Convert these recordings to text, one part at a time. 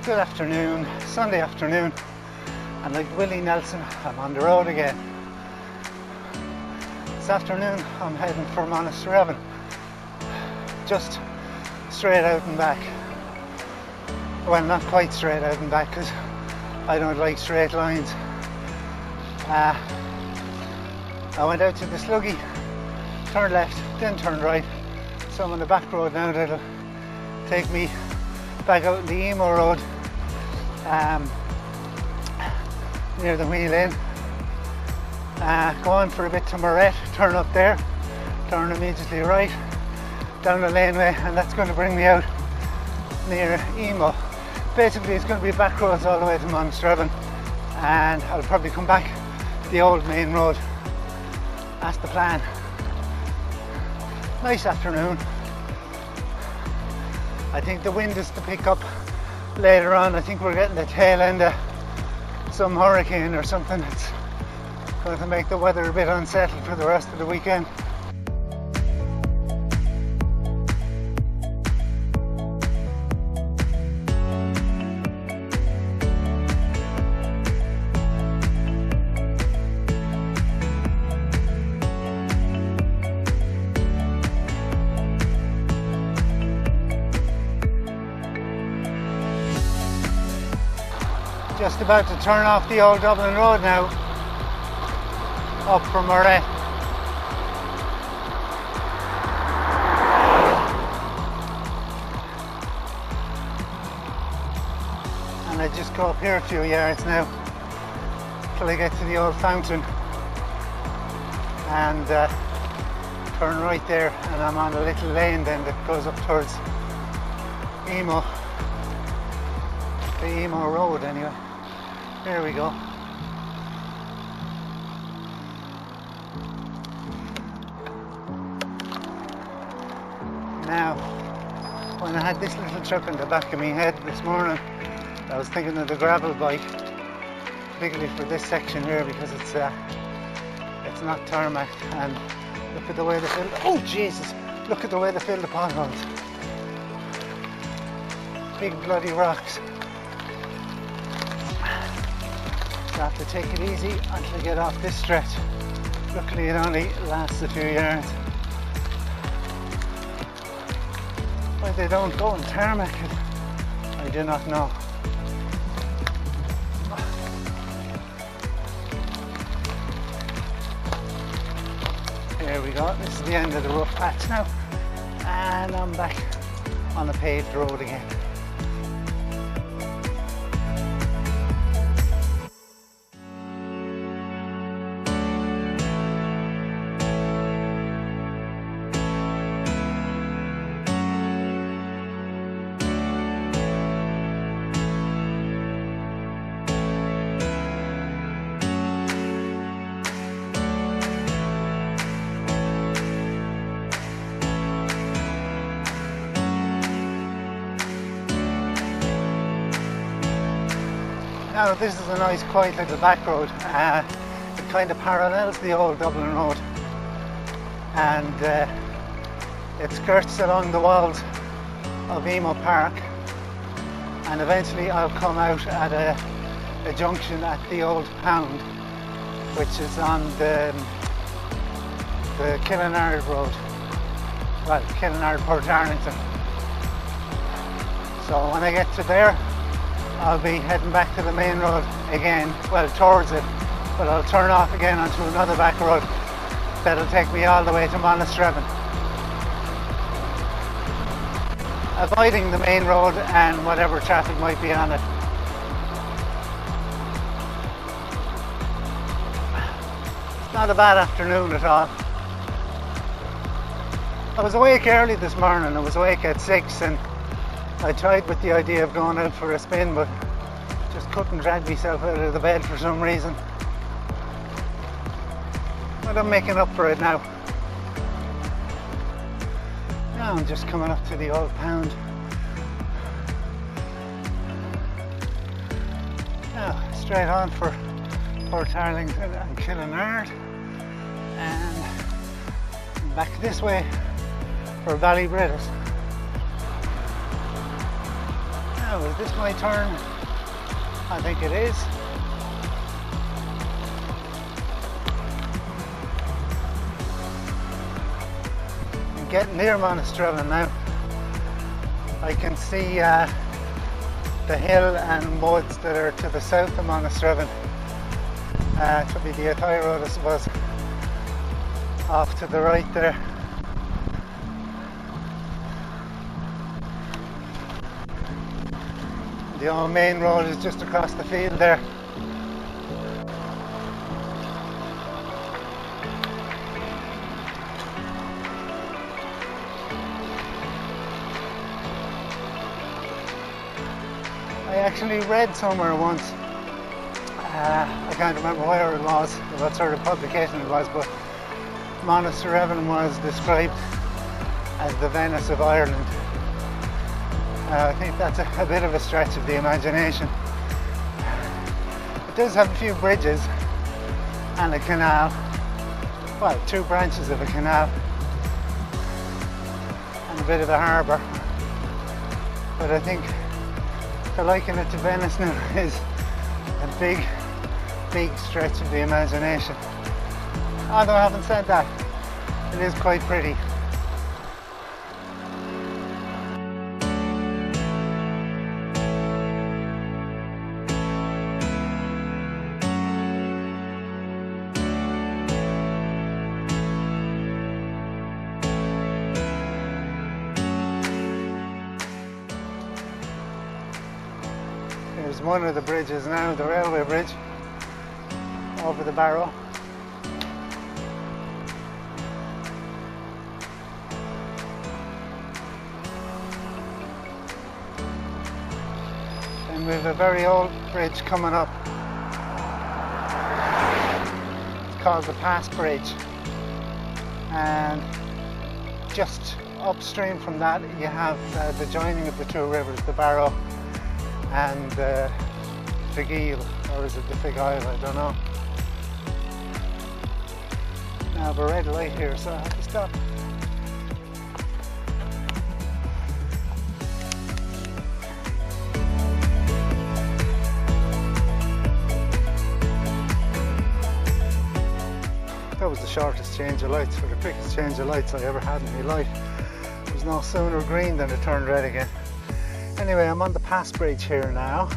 Good afternoon, Sunday afternoon, and like Willie Nelson, I'm on the road again. This afternoon I'm heading for Monasterevan, just straight out and back. Well, not quite straight out and back because I don't like straight lines. I went out to the Sluggy, turned left, then turned right, so I'm on the back road now that'll take me back out in the Emo Road, near the Wheel Inn. Go on for a bit to Moret, turn up there, turn immediately right, down the laneway, and that's going to bring me out near Emo. Basically it's going to be back roads all the way to Monasterevan, and I'll probably come back the old main road. That's the plan. Nice afternoon. I think the wind is to pick up later on. I think we're getting the tail end of some hurricane or something. It's going to make the weather a bit unsettled for the rest of the weekend. Just about to turn off the old Dublin Road now, up from Moret. And I just go up here a few yards now till I get to the old fountain, and turn right there, and I'm on a little lane then that goes up towards Emo, the Emo Road anyway. There we go. Now, when I had this little chuck in the back of my head this morning, I was thinking of the gravel bike, particularly for this section here because it's not tarmac, and look at the way they filled. Oh Jesus! Look at the way they filled the potholes. Big bloody rocks. I have to take it easy until I get off this stretch. Luckily it only lasts a few yards. Why they don't go and tarmac it, I do not know. Here we go, this is the end of the rough patch now, and I'm back on the paved road again. Now this is a nice quiet little back road. It kind of parallels the old Dublin Road, and it skirts along the walls of Emo Park, and eventually I'll come out at a junction at the old pound, which is on the Killinard Road, well, Killinard Portlaoise. So when I get to there, I'll be heading back to the main road again, well, towards it, but I'll turn off again onto another back road that'll take me all the way to Monasterevan, avoiding the main road and whatever traffic might be on it. It's not a bad afternoon at all. I was awake early this morning. I was awake at 6, and I tried with the idea of going out for a spin, but just couldn't drag myself out of the bed for some reason. But I'm making up for it now. Now I'm just coming up to the old pound. Now straight on for Portarlington and Killinard, and back this way for Ballybredas. Now, is this my turn? I think it is. I'm getting near Monasterevan now. I can see the hill and woods that are to the south of Monasterevan. It could be the high road, I suppose, off to the right there. The old main road is just across the field there. I actually read somewhere once, I can't remember where it was, what sort of publication it was, but Monasterevan was described as the Venice of Ireland. I think that's a bit of a stretch of the imagination. It does have a few bridges and a canal, well, two branches of a canal and a bit of a harbour, but I think to liken it to Venice now is a big stretch of the imagination. Although having said that, it is quite pretty. Here's one of the bridges now, the railway bridge over the Barrow. And we have a very old bridge coming up. It's called the Pass Bridge. And just upstream from that you have the joining of the two rivers, the Barrow and the Figil, or is it the Figile, I don't know. Now I have a red light here, so I have to stop. That was the shortest change of lights, or the quickest change of lights I ever had in my life. It was no sooner green than it turned red again. Anyway, I'm on the Pass Bridge here now,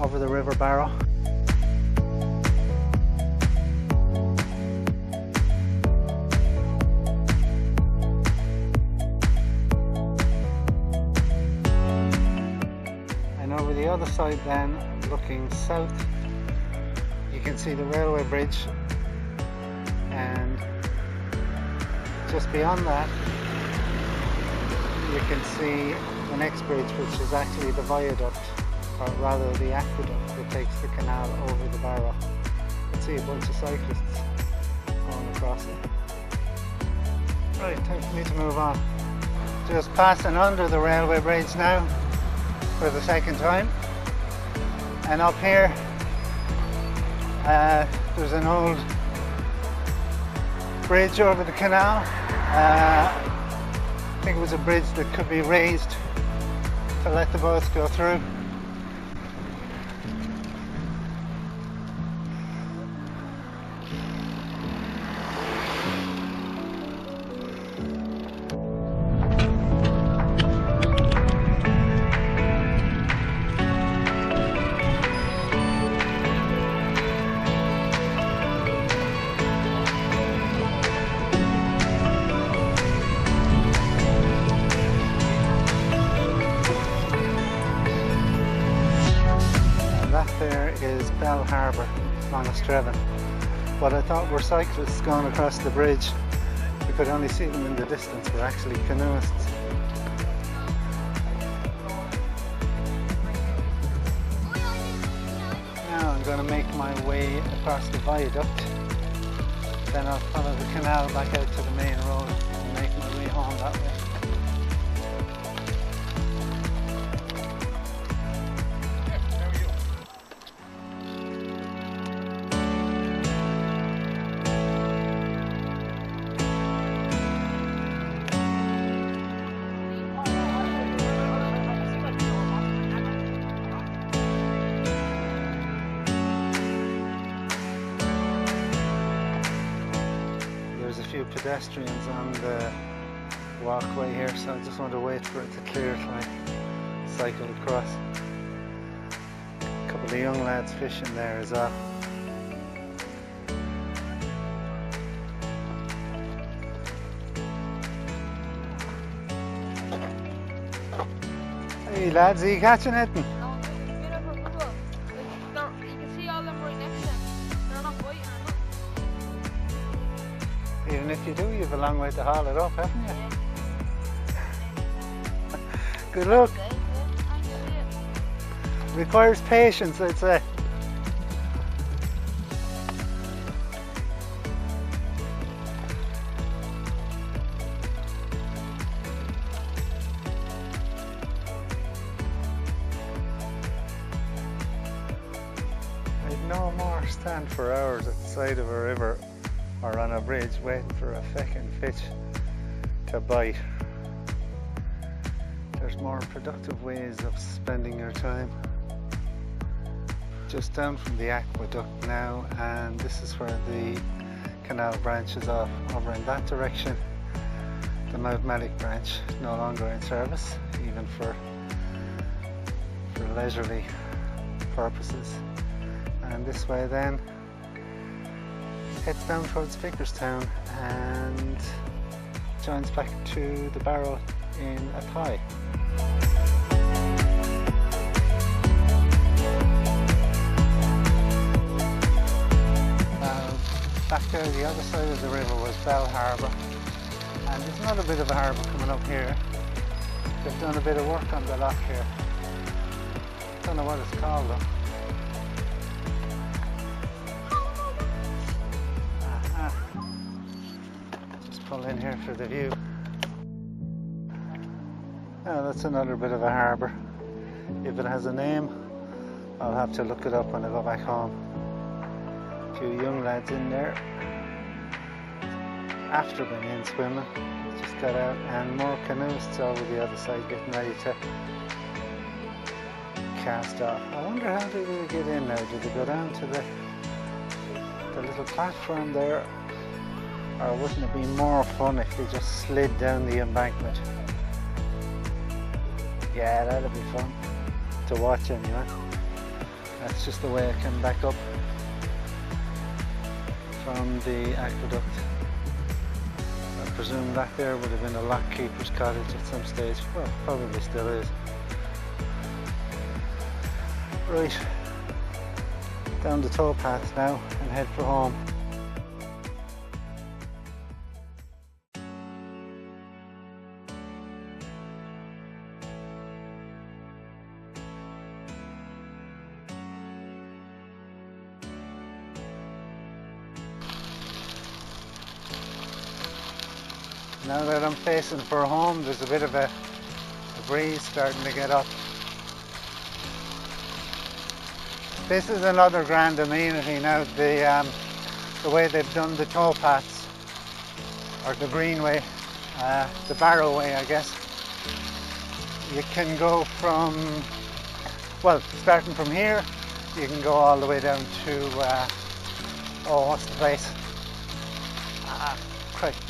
over the River Barrow. And over the other side then, looking south, you can see the railway bridge, and just beyond that you can see the next bridge, which is actually the viaduct, or rather the aqueduct that takes the canal over the Barrow. You can see a bunch of cyclists going across it. Right, time for me to move on. Just passing under the railway bridge now for the second time. And up here there's an old bridge over the canal. I think it was a bridge that could be raised to let the boats go through. There is Bell Harbour, Monasterevan. What I thought were cyclists going across the bridge, you could only see them in the distance, were actually canoeists. Now I'm going to make my way across the viaduct, then I'll follow the canal back out to the main road and make my way home that way. pedestrians on the walkway here, so I just want to wait for it to clear so I cycle across. A couple of young lads fishing there as well. Hey lads, are you catching anything? No, it's a bit of a bubble. You can see all them right next to them. They're not biting or nothing. Even if you do, you have a long way to haul it up, haven't you? Yeah. Good luck. Yeah. Requires patience, I'd say. I'd no more stand for hours at the side of a river or on a bridge waiting for a feckin' fish to bite. There's more productive ways of spending your time. Just down from the aqueduct now, and this is where the canal branches off over in that direction. The Mount Melick branch no longer in service, even for leisurely purposes. And this way then heads down towards Vicarstown and joins back to the Barrow in Athy. Back there, the other side of the river was Bell Harbour, and there's another bit of a harbour coming up here. They've done a bit of work on the lock here. Don't know what it's called though. Just pull in here for the view. Oh, that's another bit of a harbour. If it has a name, I'll have to look it up when I go back home. Few young lads in there after being in swimming. They just got out, and more canoeists over the other side getting ready to cast off. I wonder how they will get in now. Did they go down to the little platform there, or wouldn't it be more fun if they just slid down the embankment? Yeah, that'd be fun to watch anyway. That's just the way I can back up from the aqueduct. I presume that there would have been a lock keeper's cottage at some stage. Well, probably still is. Right, down the towpath now and head for home. Now that I'm facing for home, there's a bit of a breeze starting to get up. This is another grand amenity now, the way they've done the towpaths, or the greenway, the Barrow way I guess. You can go from, well, starting from here, you can go all the way down to, oh, what's the place?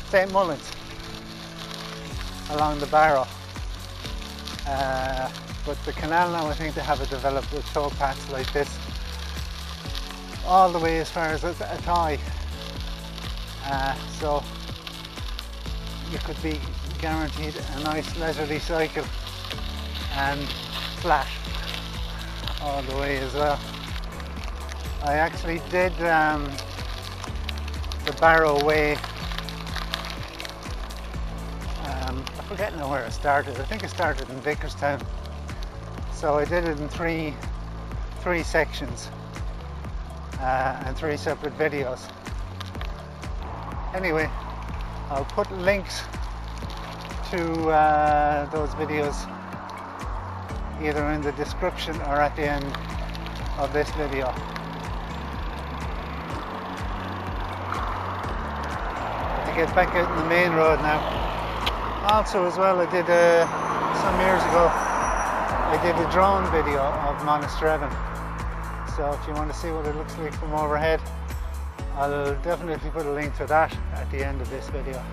St. Mullins, along the Barrow. But the canal now, I think they have it developed with towpaths like this all the way as far as Athy. So you could be guaranteed a nice leisurely cycle and flat all the way as well. I actually did the Barrow way. I forget now where it started. I think it started in Vicarstown. So I did it in three sections and 3 separate videos. Anyway, I'll put links to those videos either in the description or at the end of this video. To get back out in the main road now. Also as well, I did some years ago, I did a drone video of Monasterevan. So if you want to see what it looks like from overhead, I'll definitely put a link to that at the end of this video.